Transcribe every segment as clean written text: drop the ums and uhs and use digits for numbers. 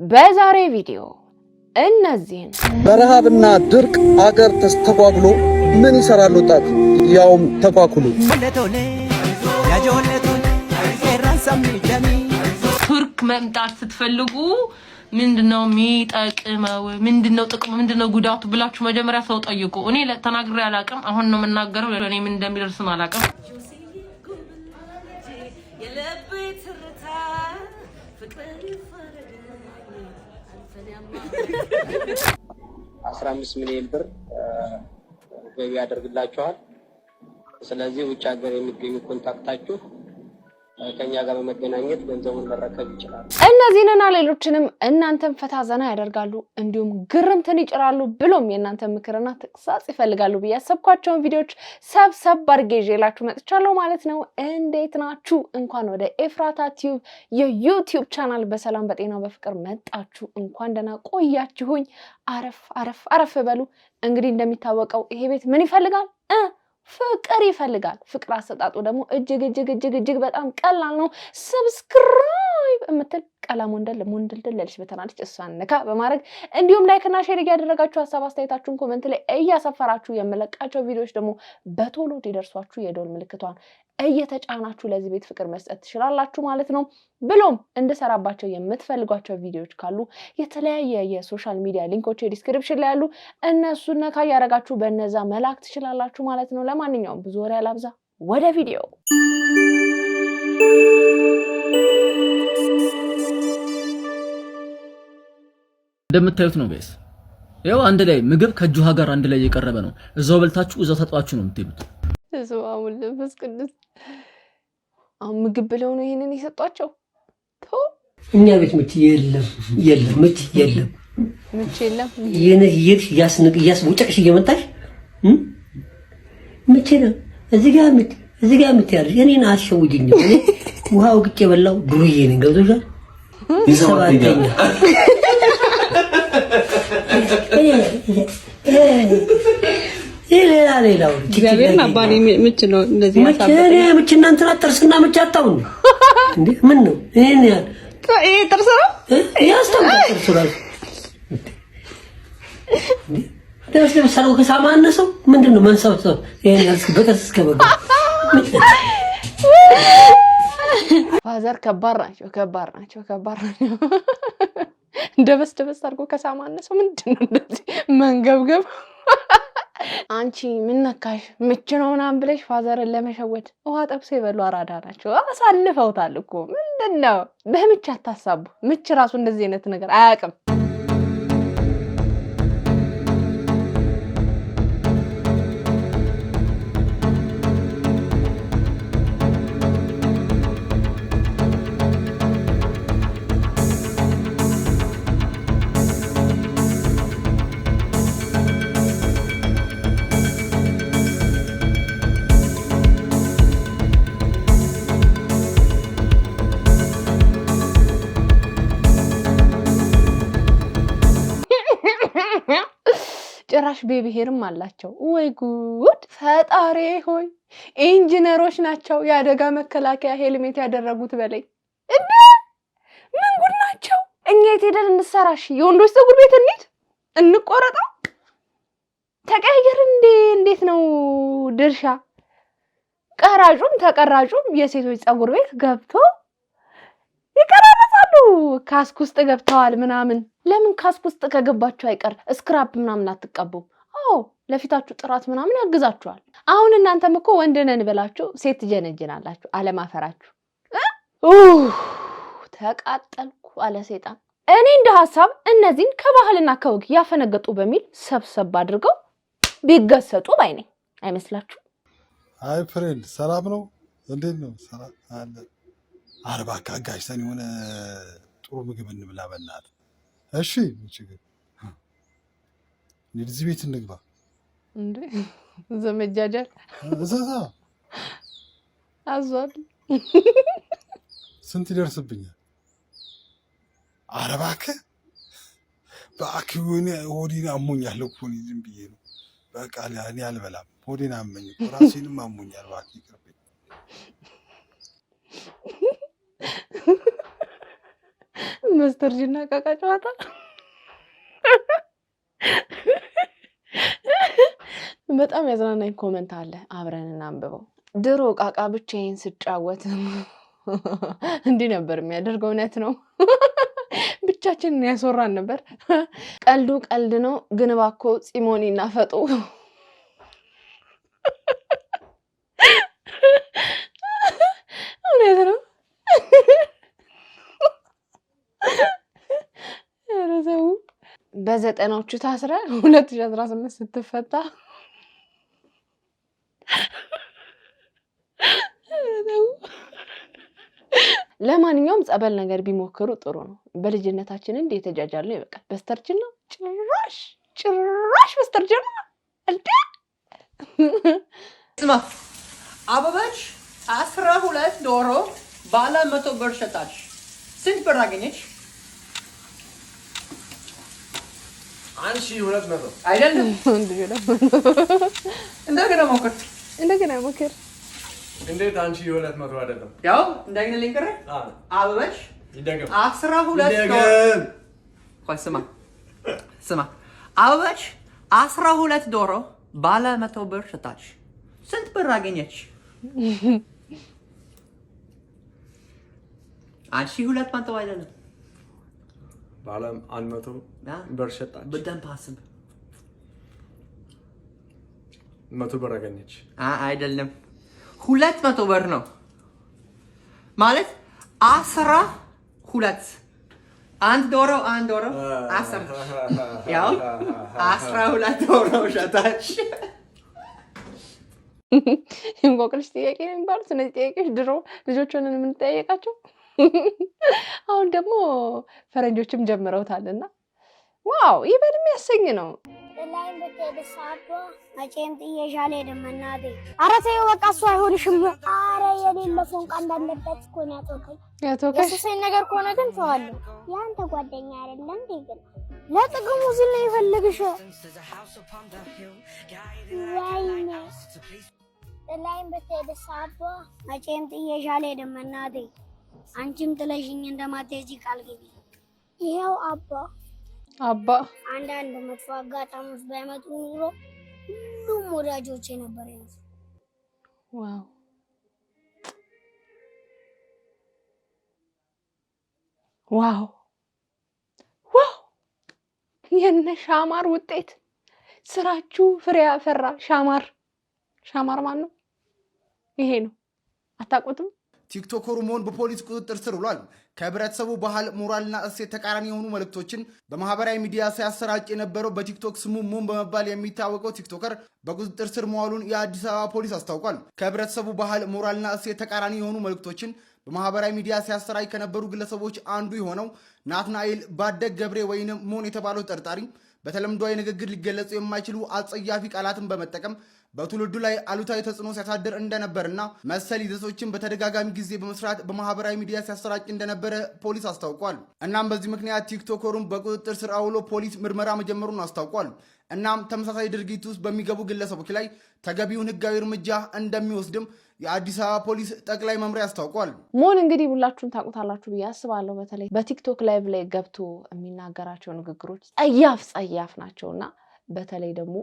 በዛሬ ቪዲዮ እነዚህን በረሃብና ድርቅ አገር ተስተጓጉሎ ምን ይሰራል ወጣት ያውም ተኳኩሎ ቱርክ መምጣት ስትፈልጉ ምንድነው የሚጠቅመው ምንድነው ጥቅሙ ምንድነው ጉዳቱ ብላችሁ መጀመሪያ ሰው ጠይቁ። እኔ ተናግሬ አላቅም፣ አሁን ነው የምናገረው። ለኔ ምን እንደሚደርስም አላቅም። 15 ሚሊዮን ብር ገቢ ያደርግላችኋል። ስለዚህ ውጭ ሀገር የሚገኙ ኮንታክታችሁ ከኛ ጋር በመገናኘት ገንዘቡን መረከብ ይችላል። እነዚህንና ሌሎችንም እናንተም ፈታ ዘና ያደርጋሉ እንዲሁም ግርምትን ይጭራሉ ብሎም የእናንተን ምክርና ተግሳጽ ይፈልጋሉ ብያሰብኳቸውን ቪዲዮዎች ሰብሰብ አድርጌ ይዤላችሁ መጥቻለሁ ማለት ነው። እንዴት ናችሁ? እንኳን ወደ ኤፍራታ ቲዩብ የዩቲዩብ ቻናል በሰላም በጤና በፍቅር መጣችሁ። እንኳን ደህና ቆያችሁኝ። አረፍ በሉ። እንግዲህ እንደሚታወቀው ይሄ ቤት ምን ይፈልጋል? ፍቅር ይፈልጋል። ፍቅር አሰጣጡ ደግሞ እጅግ በጣም ቀላል ነው። ሰብስክራይብ እምትል ቀላም ወንደል ለልሽ በተናለች እሷን ነካ በማድረግ እንዲሁም ላይክ እና ሼር እያደረጋችሁ ሐሳብ አስተያየታችሁን ኮሜንት ላይ እያሰፈራችሁ የመለቃቸው ቪዲዮዎች ደግሞ በቶሎ እንዲደርሷችሁ የደወል ምልክቷን እየተጫናችሁ ለዚህ ቤት ፍቅር መስጠት ትችላላችሁ ማለት ነው። ብሎም እንድሰራባቸው የምትፈልጓቸው ቪዲዮዎች ካሉ የተለያየ የሶሻል ሚዲያ ሊንኮች ዲስክሪፕሽን ላይ ያሉ እነሱን ነካ ያረጋችሁ በእነዛ መላክ ትችላላችሁ ማለት ነው። ለማንኛውም ብዙ ወሬ አላብዛ፣ ወደ ቪዲዮ። እንደምታዩት ነው ጋይስ፣ ያው አንድ ላይ ምግብ ከጁሃ ጋር አንድ ላይ እየቀረበ ነው። እዛው በልታችሁ እዛው ተጣጣችሁ ነው የምትሄዱት። እዛው ለበስ ቅዱስ አሁን ምግብ ብለው ነው ይሄንን የሰጧቸው። እኛ ቤት ምች የለም ምች የለም የኔ ያስቡጨቅሽ እየመጣሽ ምች ነው እዚህ ጋር ምት ያለሽ እኔን አሸውጅኝ። እኔ ውሃው ግጭ የበላው ዱርዬ ነኝ። ገብቶሻል? ይሰባተኛ ሌላው እግዚአብሔርን አባኔ ምች ነው እንደዚህ ምች እናንተ ጥርስና ምች አጣው እንዴ? ምን ነው ይሄን ያህል ይሄ ጥርስ ነው ያስተምራል። ጥርስ ነው ደስ ሰው ከሳማነሰው ምንድነው መንሳው? ይሄን ያህል በጥርስ እስከበጋ ፋዘር ከባድ ናቸው። ደበስ አድርጎ ከሳማነሰው ምንድነው እንደዚህ መንገብገብ? አንቺ ምን ነካሽ? ምች ነው ምናምን ብለሽ ፋዘርን ለመሸወድ ውሃ ጠብሶ የበሉ አራዳ ናቸው። አሳልፈውታል እኮ ምንድነው? በምች አታሳቡ። ምች ራሱ እንደዚህ አይነት ነገር አያውቅም። ጭራሽ ቤቢ ሄርም አላቸው። ወይ ጉድ! ፈጣሪ ሆይ ኢንጂነሮች ናቸው የአደጋ መከላከያ ሄልሜት ያደረጉት በላይ እንዴ! ምን ጉድ ናቸው? እኛ የት ሄደን እንሰራሽ? የወንዶች ፀጉር ቤት እንቆረጠው? ተቀያየር እንዴት ነው ድርሻ? ቀራጩም ተቀራጩም የሴቶች ፀጉር ቤት ገብቶ ይቀራረጻሉ። ካስክ ውስጥ ገብተዋል ምናምን። ለምን ካስክ ውስጥ ከገባችሁ አይቀር ስክራፕ ምናምን አትቀቡም? አዎ ለፊታችሁ ጥራት ምናምን ያግዛችኋል። አሁን እናንተም እኮ ወንድ ነን ብላችሁ ሴት ጀነጅናላችሁ። አለማፈራችሁ። ተቃጠልኩ አለ ሰይጣን። እኔ እንደ ሐሳብ እነዚህን ከባህልና ከወግ ያፈነገጡ በሚል ሰብሰብ አድርገው ቢገሰጡ ባይ ነኝ። አይመስላችሁ? አይ ፍሬንድ ሰላም ነው? እንዴት ነው? ሰላም አለ። አርባ ካጋሽተን የሆነ ጥሩ ምግብ እንብላ በእናትህ። እሺ ችግር እዚህ ቤት እንግባ እንዴ? ዘመጃጃል እዛዛ አዟል። ስንት ይደርስብኛል? አረባከ በአክዩኒ ሆዲና አሞኛል እኮ ነው። ዝም ብዬ ነው በቃ እኔ አልበላም። ሆዲና አመኝ ራሴንም አሞኛል። እባክህ ይቅርብኝ። በስተርጅና ቃቃ ጨዋታ በጣም ያዝናናኝ ኮመንት አለ፣ አብረን እናንብበው። ድሮ ቃቃ ብቻዬን ስጫወት እንዲህ ነበር የሚያደርገው። እውነት ነው፣ ብቻችንን ያስወራን ነበር። ቀልዱ ቀልድ ነው ግን እባክዎ ፂሞኒና ፈጡ። እውነት ነው። ረዘው በዘጠናዎቹ ታስረ 2018 ስትፈታ ለማንኛውም ጸበል ነገር ቢሞክሩ ጥሩ ነው። በልጅነታችን እንደ የተጃጃለ ነው ይበቃል። በስተርጅና ጭራሽ በስተርጅና እንዴ! ስማ አበባች 12 ዶሮ ባለ 100 ብር ሸጣች። ስንት ብር አገኘች? 1200 አይደለም። እንደገና ሞክር። እንዴት 1200 አይደለም? ያው እንደገና ልንገር። አበባች ይደገም 12 ዶሮ ቆይ ስማ አበባች 12 ዶሮ ባለ 100 ብር ሸጣች። ስንት ብር አገኘች? 1200 አይደለም። ባለ 100 ብር ሸጣች። በደንብ አስብ። 100 ብር አገኘች። አይደለም 200 ብር ነው ማለት 12 አንድ ዶሮ 10 ያው 12 ዶሮ ሸጣች። እንቆቅልሽ ጥያቄ ነው የሚባሉት እነዚህ ጥያቄዎች ድሮ ልጆች ሆነን የምንጠያየቃቸው። አሁን ደግሞ ፈረንጆችም ጀምረውታልና ዋው ይበል የሚያሰኝ ነው። ላይ በተደሳዶ መቼም ጥየሻ አልሄድም እናቴ። ኧረ ተይው በቃ እሱ አይሆንሽም። ኧረ የሌለ ፎንቃ እንዳለበት እኮ ነው ያቶከኝ። የሱሴን ነገር ከሆነ ግን ተዋለሁ። ያንተ ጓደኛ አይደለም እንዴ? ግን ለጥቅሙ ዝም ነው ይፈልግሽ። ወይኔ ላይ በተደሳዶ መቼም ጥየሻ አልሄድም እናቴ። አንቺም ጥለሽኝ እንደማትሄጂ ቃል ግቢ። ይኸው አባ አንዳንድ መጥፎ አጋጣሚዎች ባይመጡ ኑሮ ሁሉም ወዳጆቼ ነበር ያዙ። ዋው የነ ሻማር ውጤት ስራችሁ ፍሬ ያፈራ። ሻማር ማን ነው? ይሄ ነው። አታውቁትም? ቲክቶከሩ ሞን በፖሊስ ቁጥጥር ስር ውሏል። ከህብረተሰቡ ባህል፣ ሞራልና እሴት ተቃራኒ የሆኑ መልእክቶችን በማህበራዊ ሚዲያ ሲያሰራጭ የነበረው በቲክቶክ ስሙ ሞን በመባል የሚታወቀው ቲክቶከር በቁጥጥር ስር መዋሉን የአዲስ አበባ ፖሊስ አስታውቋል። ከህብረተሰቡ ባህል፣ ሞራልና እሴት ተቃራኒ የሆኑ መልእክቶችን በማህበራዊ ሚዲያ ሲያሰራጭ ከነበሩ ግለሰቦች አንዱ የሆነው ናትናኤል ባደግ ገብሬ ወይንም ሞን የተባለው ተጠርጣሪ በተለምዷዊ ንግግር ሊገለጹ የማይችሉ አጸያፊ ቃላትን በመጠቀም በትውልዱ ላይ አሉታዊ ተጽዕኖ ሲያሳድር እንደነበርና መሰል ይዘቶችን በተደጋጋሚ ጊዜ በመስራት በማህበራዊ ሚዲያ ሲያሰራጭ እንደነበረ ፖሊስ አስታውቋል። እናም በዚህ ምክንያት ቲክቶከሩን በቁጥጥር ስር አውሎ ፖሊስ ምርመራ መጀመሩን አስታውቋል። እናም ተመሳሳይ ድርጊት ውስጥ በሚገቡ ግለሰቦች ላይ ተገቢውን ህጋዊ እርምጃ እንደሚወስድም የአዲስ አበባ ፖሊስ ጠቅላይ መምሪያ አስታውቋል። ሞን እንግዲህ ሁላችሁም ታውቁታላችሁ ብዬ አስባለሁ። በተለይ በቲክቶክ ላይቭ ላይ ገብቶ የሚናገራቸው ንግግሮች ጸያፍ ናቸውና በተለይ ደግሞ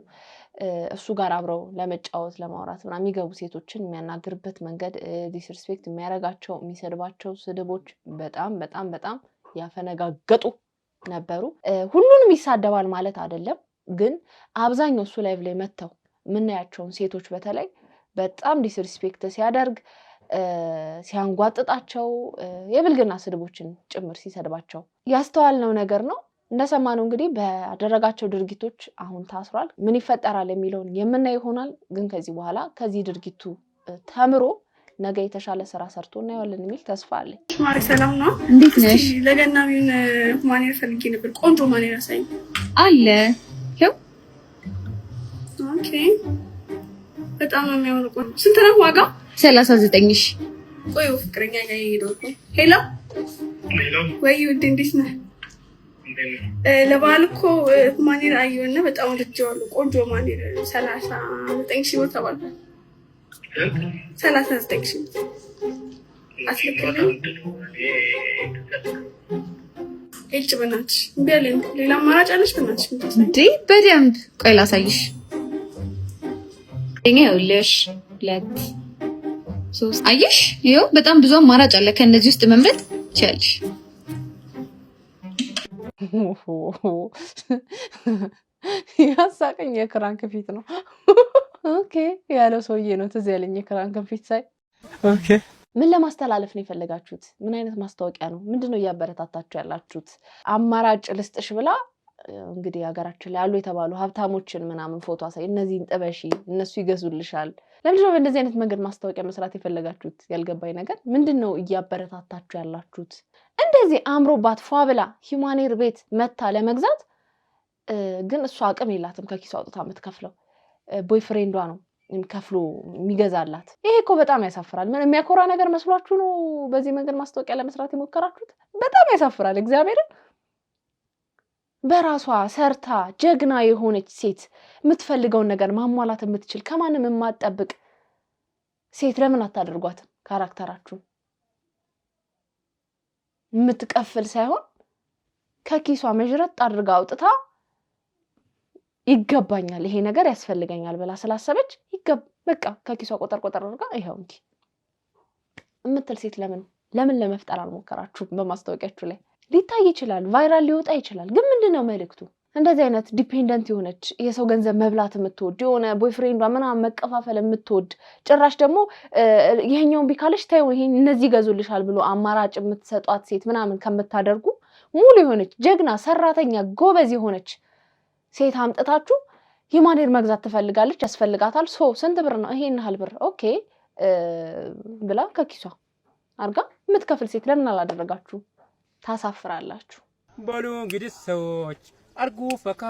እሱ ጋር አብረው ለመጫወት ለማውራት ምናምን የሚገቡ ሴቶችን የሚያናግርበት መንገድ ዲስሪስፔክት የሚያደርጋቸው የሚሰድባቸው ስድቦች በጣም ያፈነጋገጡ ነበሩ። ሁሉንም ይሳደባል ማለት አይደለም፣ ግን አብዛኛው እሱ ላይቭ ላይ መተው የምናያቸውን ሴቶች በተለይ በጣም ዲስሪስፔክት ሲያደርግ ሲያንጓጥጣቸው የብልግና ስድቦችን ጭምር ሲሰድባቸው ያስተዋልነው ነገር ነው። እንደሰማነው እንግዲህ ባደረጋቸው ድርጊቶች አሁን ታስሯል። ምን ይፈጠራል የሚለውን የምናይ ይሆናል። ግን ከዚህ በኋላ ከዚህ ድርጊቱ ተምሮ ነገ የተሻለ ስራ ሰርቶ እናየዋለን የሚል ተስፋ አለኝ። ማሪ ሰላም ነው? እንዴት ነሽ? ለገና ምን ማኔር ፈልጌ ነበር። ቆንጆ ማኔር አሳይኝ አለ። ይኸው። ኦኬ በጣም ነው የሚያምረው። ቆንጆ ስንት ነው ዋጋ? 39 ሺህ። ቆይ ፍቅረኛ ጋር ይሄዳል። ሄሎ ወይ ውድ እንዴት ነህ? ለበዓል እኮ ማኔር አየሁና በጣም ወድጄዋለሁ። ቆንጆ ማኔር 39 ሺህ ብር ተባለ። 39 ሺህ አስልክልኝ። እጭ በናትሽ ቢያለኝ ሌላ አማራጭ አለሽ በናትሽ እንዴ በደንብ ቆይ ላሳይሽ እኛ ይኸውልሽ 2 3 አየሽ ይኸው በጣም ብዙ አማራጭ አለ ከነዚህ ውስጥ መምረጥ ትችያለሽ ያሳቀኝ የክራንክ ፊት ነው ኦኬ ያለው ሰውዬ ነው ትዝ ያለኝ የክራንክ ፊት ሳይ ኦኬ ምን ለማስተላለፍ ነው የፈለጋችሁት ምን አይነት ማስታወቂያ ነው ምንድነው ያበረታታችሁ ያላችሁት አማራጭ ልስጥሽ ብላ እንግዲህ ሀገራችን ላይ ያሉ የተባሉ ሀብታሞችን ምናምን ፎቶ አሳይ እነዚህን ጥበሺ እነሱ ይገዙልሻል ለምንድነው በእንደዚህ አይነት መንገድ ማስታወቂያ መስራት የፈለጋችሁት ያልገባኝ ነገር ምንድነው ያበረታታችሁ ያላችሁት እንደዚህ አምሮባት ፏብላ ሂማኔር ቤት መታ ለመግዛት ግን እሷ አቅም የላትም ከኪሷ አውጥታ የምትከፍለው ቦይፍሬንዷ ነው ከፍሎ የሚገዛላት ይሄ እኮ በጣም ያሳፍራል ምን የሚያኮራ ነገር መስሏችሁ ነው በዚህ መንገድ ማስታወቂያ ለመስራት የሞከራችሁት በጣም ያሳፍራል እግዚአብሔርን በራሷ ሰርታ ጀግና የሆነች ሴት የምትፈልገውን ነገር ማሟላት የምትችል ከማንም የማትጠብቅ ሴት ለምን አታደርጓትም ካራክተራችሁ የምትቀፍል ሳይሆን ከኪሷ መጅረት አድርጋ አውጥታ ይገባኛል ይሄ ነገር ያስፈልገኛል ብላ ስላሰበች በቃ ከኪሷ ቆጠር አድርጋ ይሄው እንጂ እምትል ሴት ለምን ለመፍጠር አልሞከራችሁም በማስታወቂያችሁ ላይ ሊታይ ይችላል ቫይራል ሊወጣ ይችላል ግን ምንድነው መልእክቱ እንደዚህ አይነት ዲፔንደንት የሆነች የሰው ገንዘብ መብላት የምትወድ የሆነ ቦይፍሬንዷ ምናምን መቀፋፈል የምትወድ ጭራሽ ደግሞ ይሄኛውን ቢካለሽ ታዩ ይሄን እነዚህ ገዙልሻል ብሎ አማራጭ የምትሰጧት ሴት ምናምን ከምታደርጉ ሙሉ የሆነች ጀግና ሰራተኛ ጎበዝ የሆነች ሴት አምጥታችሁ ሂማኔር መግዛት ትፈልጋለች ያስፈልጋታል ስንት ብር ነው ይሄን ያህል ብር ኦኬ ብላ ከኪሷ አርጋ የምትከፍል ሴት ለምን አላደረጋችሁ ታሳፍራላችሁ በሉ እንግዲህ ሰዎች አርጉ ፈካ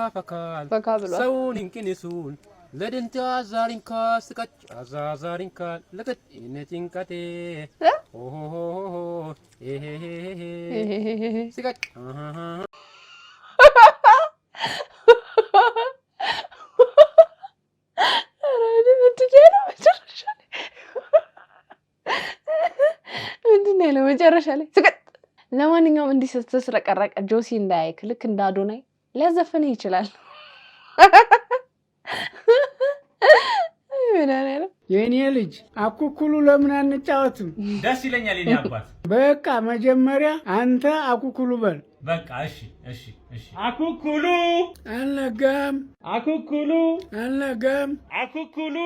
ብሏል ሰውን እንክንሱን ለድንታ ዛሪንካ ስቀጭ አዛዛሪንካ ለቀጥ እነቲንካቴ ኦሆ ስቀጭ ምንድነው መጨረሻ ላይ ስቀጥ ለማንኛውም እንዲህ ስትስረቀረቀ ጆሲ እንዳይክ ልክ እንደ አዶናይ ሊያዘፍንህ ይችላል የኔ ልጅ አኩኩሉ ለምን አንጫወትም ደስ ይለኛል የኔ አባት በቃ መጀመሪያ አንተ አኩኩሉ በል በቃ እሺ አኩኩሉ አልነጋም አኩኩሉ አልነጋም አኩኩሉ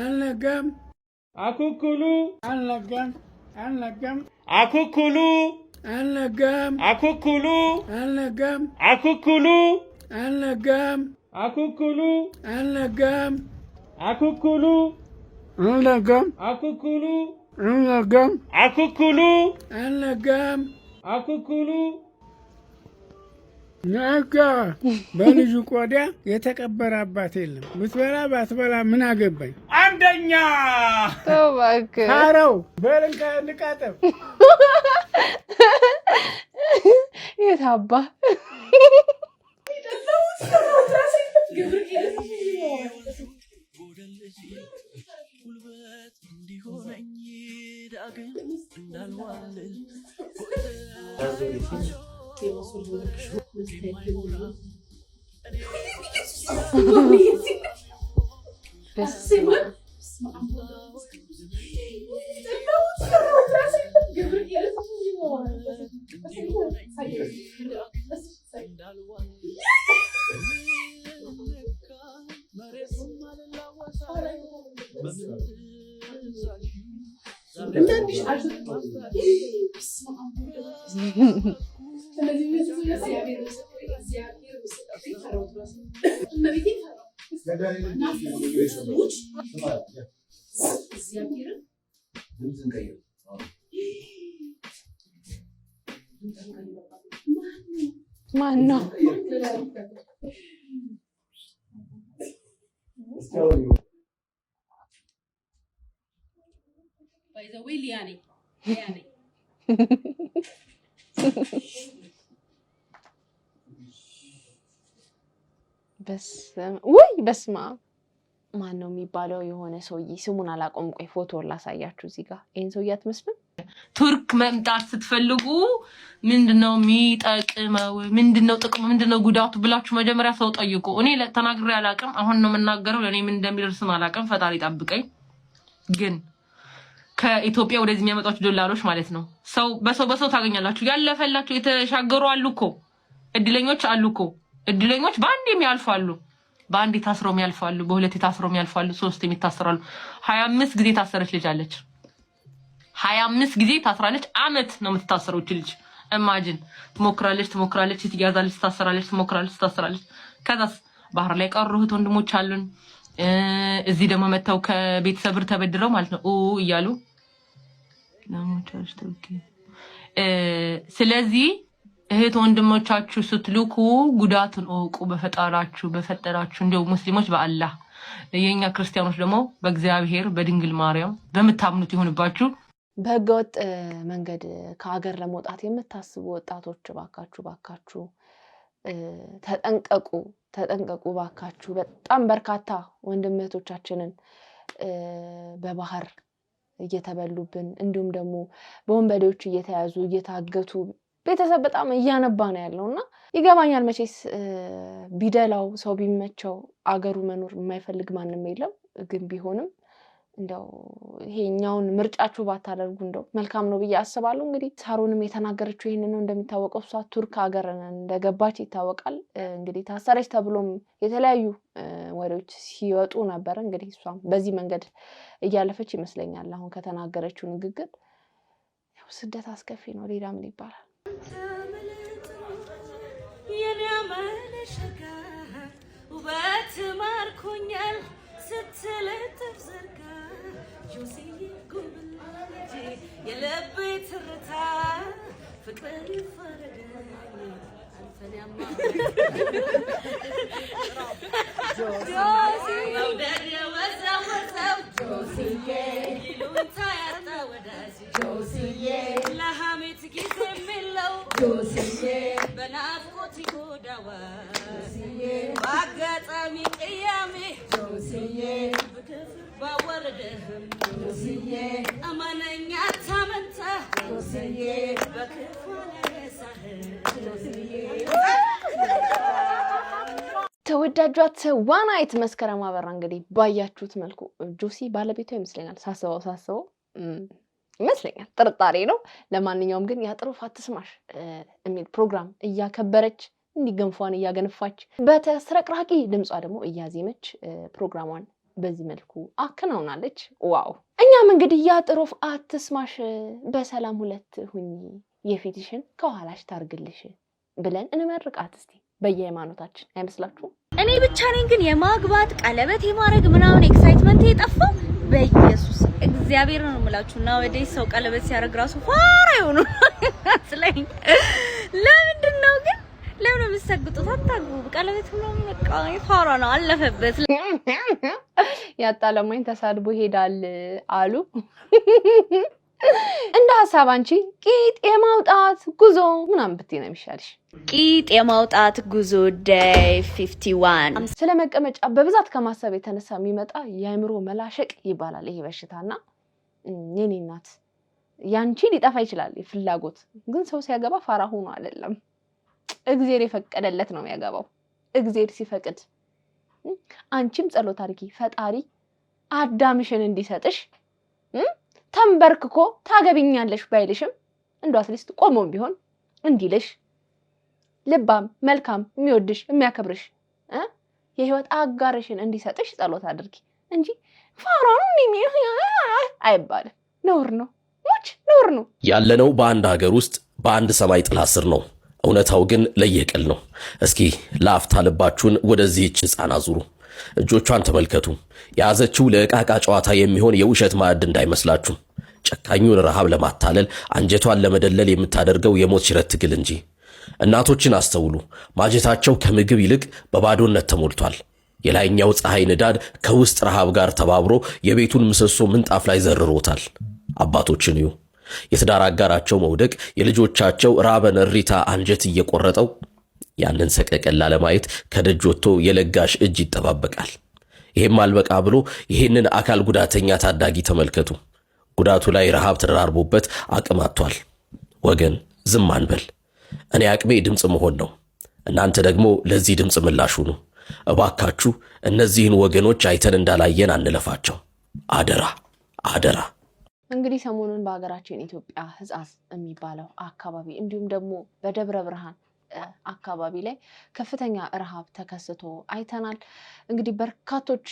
አልነጋም አኩኩሉ አልነጋም አኩኩሉ አልነጋም አኩኩሉ አልነጋም አኩኩሉ አልነጋም አኩኩሉ አልነጋም አኩኩሉ አልነጋም አኩኩሉ አልነጋም አኩኩሉ አልነጋም አኩኩሉ ነጋ በልጁ ቆዳ የተቀበረ አባት የለም ብትበላ ባትበላ ምን አገባኝ አንደኛ ተባክ ታረው በልንካ ልቃጠብ የታባ ማን ነው? በስማ ማን ነው የሚባለው? የሆነ ሰውዬ ስሙን አላቆም። ቆይ ፎቶ ላሳያችሁ። እዚህ ጋር ይሄን ሰውዬ አትመስልም? ቱርክ መምጣት ስትፈልጉ ምንድነው የሚጠቅመው ምንድነው ጥቅሙ ምንድነው ጉዳቱ ብላችሁ መጀመሪያ ሰው ጠይቁ። እኔ ተናግሬ አላቅም። አሁን ነው የምናገረው። ለኔ ምን እንደሚደርስም አላቅም። ፈጣሪ ጠብቀኝ። ግን ከኢትዮጵያ ወደዚህ የሚያመጣችሁ ዶላሮች ማለት ነው ሰው በሰው ታገኛላችሁ። ያለፈላችሁ የተሻገሩ አሉ እኮ እድለኞች አሉ እኮ እድለኞች በአንድ የሚያልፋሉ በአንድ ታስረው የሚያልፋሉ በሁለት ታስረው የሚያልፋሉ 3 የሚታሰራሉ። 25 ጊዜ ታሰረች ልጅ አለች። 25 ጊዜ ታስራለች። አመት ነው የምትታሰረው ልጅ። ኢማጂን ትሞክራለች ትያዛለች ትታሰራለች። ከዛስ ባህር ላይ ቀሩት ወንድሞች አሉን። እዚህ ደግሞ መተው ከቤተሰብ ብር ተበድረው ማለት ነው እያሉ ስለዚህ እህት ወንድሞቻችሁ ስትልኩ ጉዳቱን እወቁ። በፈጠራችሁ እንደው ሙስሊሞች በአላህ የኛ ክርስቲያኖች ደግሞ በእግዚአብሔር በድንግል ማርያም በመታምኑት ይሁንባችሁ። በህገወጥ መንገድ ከሀገር ለመውጣት የምታስቡ ወጣቶች ባካችሁ ተጠንቀቁ ባካችሁ። በጣም በርካታ ወንድሞቻችንን በባህር እየተበሉብን እንዲሁም ደግሞ በወንበዴዎች እየተያዙ እየታገቱ ቤተሰብ በጣም እያነባ ነው ያለውና ይገባኛል። መቼስ ቢደላው ሰው ቢመቸው አገሩ መኖር የማይፈልግ ማንም የለም። ግን ቢሆንም እንደው ይሄኛውን ምርጫችሁ ባታደርጉ እንደው መልካም ነው ብዬ አስባለሁ። እንግዲህ ሳሮንም የተናገረችው ይሄንን ነው። እንደሚታወቀው እሷ ቱርክ ሀገር እንደገባች ይታወቃል። እንግዲህ ታሰረች ተብሎም የተለያዩ ወሬዎች ሲወጡ ነበር። እንግዲህ እሷም በዚህ መንገድ እያለፈች ይመስለኛል። አሁን ከተናገረችው ንግግር ያው ስደት አስከፊ ነው። ሌላ ምን ይባላል? ውበት ማርኮኛል ስትለጥፍ ዘርጋ ጆሲዬ ጉብላጄ የልቤ ትርታ ፍቅር ይፈረደኝ አንተንያማ መውደድ የወዛወዘው ጆሲዬ ይሉኝታ ያጣ ወዳጅ ጆሲዬ ለሐሜት ጊዜ የሚለው ጆሲዬ በናፍቆት ይጎዳዋል ጆሲዬ በአጋጣሚ ቅያሜ ጆሲዬ በክፍር ባወረደህም ጆሲዬ አማነኛ ታመንታ ጆሲዬ በክፉ ነሳህ ጆሲዬ። ተወዳጇ ተዋናይት መስከረም አበራ እንግዲህ ባያችሁት መልኩ ጆሲ ባለቤቷ ይመስለኛል። ሳስበው ይመስለኛል፣ ጥርጣሬ ነው። ለማንኛውም ግን ያጥሩፍ አትስማሽ የሚል ፕሮግራም እያከበረች እንዲገንፏን እያገነፋች በተስረቅራቂ ድምጿ ደግሞ እያዜመች ፕሮግራሟን በዚህ መልኩ አከናውናለች። ዋው! እኛም እንግዲህ ያጥሩፍ አትስማሽ በሰላም ሁለት ሁኚ የፊትሽን ከኋላሽ ታርግልሽ ብለን እንመርቃት እስቲ በየሃይማኖታችን አይመስላችሁም? እኔ ብቻ ነኝ ግን የማግባት ቀለበት የማድረግ ምናምን ኤክሳይትመንት የጠፋው? በኢየሱስ እግዚአብሔር ነው የምላችሁ። እና ወደ ሰው ቀለበት ሲያደርግ ራሱ ፋራ ይሆኑ ስለኝ ለምንድን ነው ግን ለምን የምትሰግጡት? አታግቡ። ቀለበት ምናምን በቃ ፋራ ነው አለፈበት። ያጣለማኝ ተሳድቦ ይሄዳል አሉ። እንደ ሀሳብ አንቺ ቂጥ የማውጣት ጉዞ ምናምን ብትይ ነው የሚሻልሽ። ቂጥ የማውጣት ጉዞ ዴይ 51 ስለ መቀመጫ በብዛት ከማሰብ የተነሳ የሚመጣ የአእምሮ መላሸቅ ይባላል ይሄ በሽታና የኔ እናት ያንቺ ሊጠፋ ይችላል ፍላጎት። ግን ሰው ሲያገባ ፋራ ሆኖ አይደለም፣ እግዚአብሔር የፈቀደለት ነው የሚያገባው። እግዚአብሔር ሲፈቅድ አንቺም ጸሎት አድርጊ፣ ፈጣሪ አዳምሽን እንዲሰጥሽ ተንበርክኮ ታገቢኛለሽ ባይልሽም እንደው አትሊስት ቆሞም ቢሆን እንዲልሽ ልባም መልካም የሚወድሽ የሚያከብርሽ የህይወት አጋርሽን እንዲሰጥሽ ጸሎት አድርጊ እንጂ ፋራኑ አይባልም። ነውር ነው፣ ነውር ነው። ያለነው በአንድ ሀገር ውስጥ በአንድ ሰማይ ጥላ ስር ነው። እውነታው ግን ለየቅል ነው። እስኪ ለአፍታ ልባችሁን ወደዚህች ሕፃን አዙሩ። እጆቿን ተመልከቱ። የያዘችው ለዕቃቃ ጨዋታ የሚሆን የውሸት ማዕድ እንዳይመስላችሁ። ጨካኙን ረሃብ ለማታለል አንጀቷን ለመደለል የምታደርገው የሞት ሽረት ትግል እንጂ። እናቶችን አስተውሉ። ማጀታቸው ከምግብ ይልቅ በባዶነት ተሞልቷል። የላይኛው ፀሐይ ንዳድ ከውስጥ ረሃብ ጋር ተባብሮ የቤቱን ምሰሶ ምንጣፍ ላይ ዘርሮታል። አባቶችን እዩ። የትዳር አጋራቸው መውደቅ የልጆቻቸው ራበን ሪታ አንጀት እየቆረጠው ያንን ሰቀቀን ላለማየት ከደጅ ወጥቶ የለጋሽ እጅ ይጠባበቃል። ይሄም አልበቃ ብሎ ይሄንን አካል ጉዳተኛ ታዳጊ ተመልከቱ። ጉዳቱ ላይ ረሃብ ተደራርቦበት አቅም አጥቷል። ወገን ዝም አንበል። እኔ አቅሜ ድምፅ መሆን ነው። እናንተ ደግሞ ለዚህ ድምፅ ምላሽ ሁኑ። እባካችሁ እነዚህን ወገኖች አይተን እንዳላየን አንለፋቸው። አደራ አደራ። እንግዲህ ሰሞኑን በሀገራችን ኢትዮጵያ ሕጻጽ የሚባለው አካባቢ እንዲሁም ደግሞ በደብረ ብርሃን አካባቢ ላይ ከፍተኛ ረሃብ ተከስቶ አይተናል። እንግዲህ በርካቶች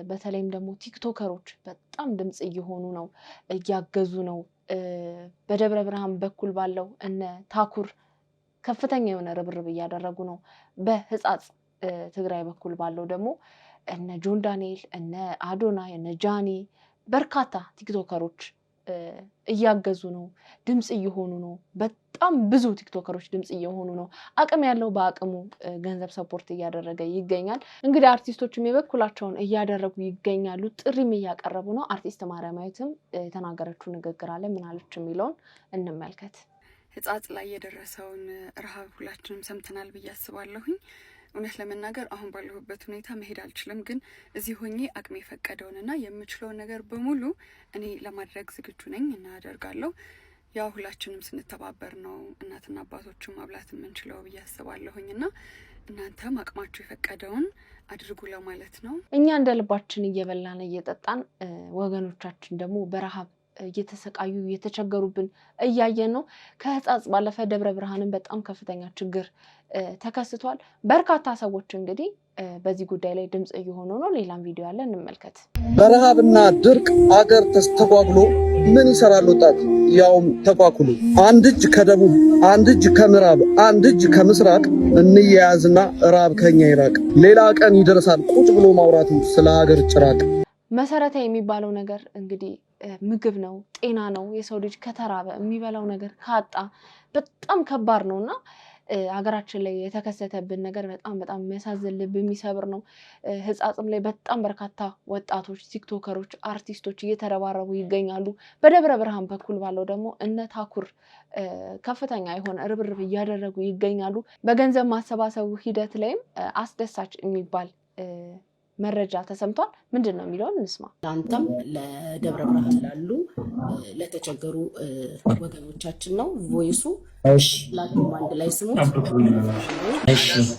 በተለይም ደግሞ ቲክቶከሮች በጣም ድምጽ እየሆኑ ነው፣ እያገዙ ነው። በደብረ ብርሃን በኩል ባለው እነ ታኩር ከፍተኛ የሆነ ርብርብ እያደረጉ ነው። በሕጻጽ ትግራይ በኩል ባለው ደግሞ እነ ጆን ዳንኤል፣ እነ አዶናይ፣ እነ ጃኒ በርካታ ቲክቶከሮች እያገዙ ነው፣ ድምጽ እየሆኑ ነው። በጣም ብዙ ቲክቶከሮች ድምጽ እየሆኑ ነው። አቅም ያለው በአቅሙ ገንዘብ ሰፖርት እያደረገ ይገኛል። እንግዲህ አርቲስቶችም የበኩላቸውን እያደረጉ ይገኛሉ፣ ጥሪም እያቀረቡ ነው። አርቲስት ማርያማዊትም የተናገረችው ንግግር አለ። ምን አለች የሚለውን እንመልከት። ሕጻጽ ላይ የደረሰውን ረሃብ ሁላችንም ሰምተናል ብዬ አስባለሁኝ። እውነት ለመናገር አሁን ባለሁበት ሁኔታ መሄድ አልችልም፣ ግን እዚህ ሆኜ አቅሜ የፈቀደውንና የምችለውን ነገር በሙሉ እኔ ለማድረግ ዝግጁ ነኝ እና አደርጋለሁ። ያው ሁላችንም ስንተባበር ነው እናትና አባቶችን ማብላት የምንችለው ብዬ አስባለሁኝ እና እናንተም አቅማችሁ የፈቀደውን አድርጉ ለማለት ነው። እኛ እንደ ልባችን እየበላን እየጠጣን ወገኖቻችን ደግሞ በረሃብ እየተሰቃዩ እየተቸገሩብን እያየን ነው። ከሕጻጽ ባለፈ ደብረ ብርሃንን በጣም ከፍተኛ ችግር ተከስቷል። በርካታ ሰዎች እንግዲህ በዚህ ጉዳይ ላይ ድምጽ እየሆኑ ነው። ሌላም ቪዲዮ አለ፣ እንመልከት። በረሃብና ድርቅ አገር ተስተጓጉሎ ምን ይሰራል ወጣት? ያውም ተቋቁሎ። አንድ እጅ ከደቡብ፣ አንድ እጅ ከምዕራብ፣ አንድ እጅ ከምስራቅ እንያያዝና ራብ ከኛ ይራቅ። ሌላ ቀን ይደርሳል ቁጭ ብሎ ማውራቱ ስለ ሀገር ጭራቅ። መሰረታዊ የሚባለው ነገር እንግዲህ ምግብ ነው፣ ጤና ነው። የሰው ልጅ ከተራበ የሚበላው ነገር ካጣ በጣም ከባድ ነውና ሀገራችን ላይ የተከሰተብን ነገር በጣም የሚያሳዝን ልብ የሚሰብር ነው። ሕጻጽም ላይ በጣም በርካታ ወጣቶች፣ ቲክቶከሮች፣ አርቲስቶች እየተረባረቡ ይገኛሉ። በደብረ ብርሃን በኩል ባለው ደግሞ እነ ታኩር ከፍተኛ የሆነ ርብርብ እያደረጉ ይገኛሉ። በገንዘብ ማሰባሰቡ ሂደት ላይም አስደሳች የሚባል መረጃ ተሰምቷል። ምንድን ነው የሚለውን እንስማ። ለአንተም ለደብረ ብርሃን ላሉ ለተቸገሩ ወገኖቻችን ነው ቮይሱ። ሁላችሁም አንድ ላይ ስሙት።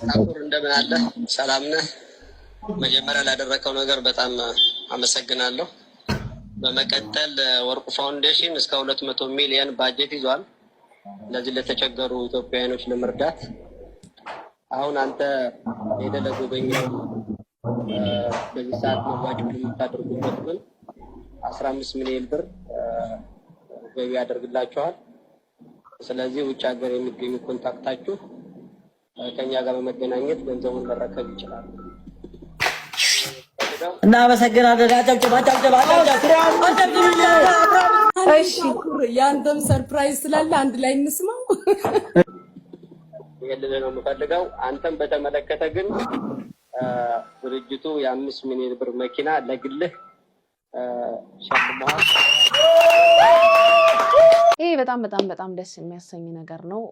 ታኩር እንደምን አለ? ሰላም ነህ? መጀመሪያ ላደረከው ነገር በጣም አመሰግናለሁ። በመቀጠል ወርቁ ፋውንዴሽን እስከ 200 ሚሊዮን ባጀት ይዟል ለዚህ ለተቸገሩ ኢትዮጵያውያኖች ለመርዳት። አሁን አንተ ሄደህ ለጎበኛው በዚህ ሰዓት መዋጮ የምታደርጉበት ግን 15 ሚሊዮን ብር ገቢ ያደርግላችኋል። ስለዚህ ውጭ ሀገር የሚገኙ ኮንታክታችሁ ከኛ ጋር በመገናኘት ገንዘቡን መረከብ ይችላል። እናመሰግናለን። እሺ፣ ያንተም ሰርፕራይዝ ስላለ አንድ ላይ እንስማው። ይሄን ነው የምፈልገው። አንተም በተመለከተ ግን ድርጅቱ የ5 ሚሊዮን ብር መኪና ለግልህ ሸልመዋል። ይሄ በጣም ደስ የሚያሰኝ ነገር ነው።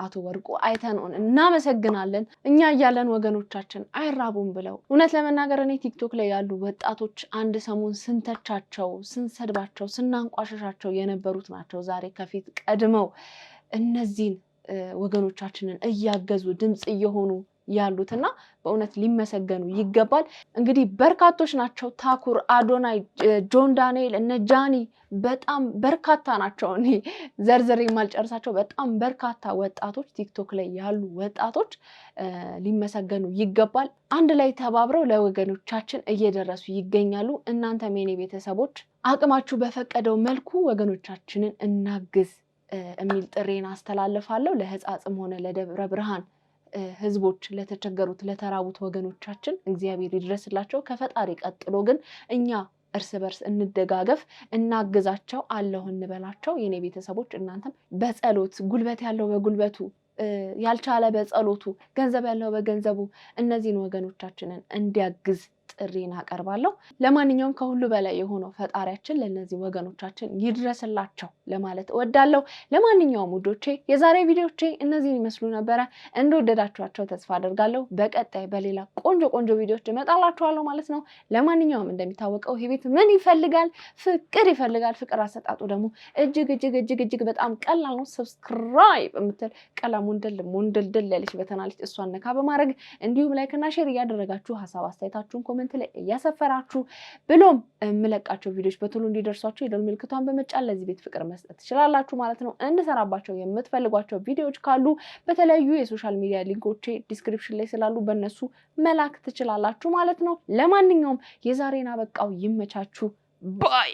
አቶ ወርቁ አይተነውን እናመሰግናለን። እኛ እያለን ወገኖቻችን አይራቡም ብለው እውነት ለመናገር እኔ ቲክቶክ ላይ ያሉ ወጣቶች አንድ ሰሞን ስንተቻቸው፣ ስንሰድባቸው፣ ስናንቋሸሻቸው የነበሩት ናቸው ዛሬ ከፊት ቀድመው እነዚህን ወገኖቻችንን እያገዙ ድምጽ እየሆኑ ያሉትና በእውነት ሊመሰገኑ ይገባል። እንግዲህ በርካቶች ናቸው። ታኩር፣ አዶናይ፣ ጆን ዳንኤል፣ እነ ጃኒ በጣም በርካታ ናቸው። እኔ ዘርዝሬ የማልጨርሳቸው በጣም በርካታ ወጣቶች ቲክቶክ ላይ ያሉ ወጣቶች ሊመሰገኑ ይገባል። አንድ ላይ ተባብረው ለወገኖቻችን እየደረሱ ይገኛሉ። እናንተም የኔ ቤተሰቦች አቅማችሁ በፈቀደው መልኩ ወገኖቻችንን እናግዝ የሚል ጥሬን አስተላልፋለሁ። ለሕጻጽም ሆነ ለደብረ ብርሃን ህዝቦች፣ ለተቸገሩት ለተራቡት ወገኖቻችን እግዚአብሔር ይድረስላቸው። ከፈጣሪ ቀጥሎ ግን እኛ እርስ በርስ እንደጋገፍ፣ እናግዛቸው፣ አለሁ እንበላቸው። የኔ ቤተሰቦች እናንተም በጸሎት ጉልበት ያለው በጉልበቱ፣ ያልቻለ በጸሎቱ፣ ገንዘብ ያለው በገንዘቡ እነዚህን ወገኖቻችንን እንዲያግዝ ጥሪን አቀርባለሁ። ለማንኛውም ከሁሉ በላይ የሆነው ፈጣሪያችን ለነዚህ ወገኖቻችን ይድረስላቸው ለማለት እወዳለሁ። ለማንኛውም ውዶቼ የዛሬ ቪዲዮቼ እነዚህን ይመስሉ ነበረ። እንደወደዳችኋቸው ተስፋ አደርጋለሁ። በቀጣይ በሌላ ቆንጆ ቪዲዮዎች እመጣላችኋለሁ ማለት ነው። ለማንኛውም እንደሚታወቀው ይሄ ቤት ምን ይፈልጋል? ፍቅር ይፈልጋል። ፍቅር አሰጣጡ ደግሞ እጅግ በጣም ቀላል ነው። ሰብስክራይብ የምትል ቀላም ሙንድልድል ያለች በተናለች እሷን ነካ በማድረግ እንዲሁም ላይክ እና ሼር እያደረጋችሁ ሐሳብ አስተያየታችሁን ኮሜንት ላይ እያሰፈራችሁ ብሎም የምለቃቸው ቪዲዮዎች በቶሎ እንዲደርሷችሁ የደወል ምልክቷን በመጫን ለዚህ ቤት ፍቅር መስጠት ትችላላችሁ ማለት ነው። እንድሰራባቸው የምትፈልጓቸው ቪዲዮዎች ካሉ በተለያዩ የሶሻል ሚዲያ ሊንኮቼ ዲስክሪፕሽን ላይ ስላሉ በእነሱ መላክ ትችላላችሁ ማለት ነው። ለማንኛውም የዛሬን አበቃው። ይመቻችሁ ባይ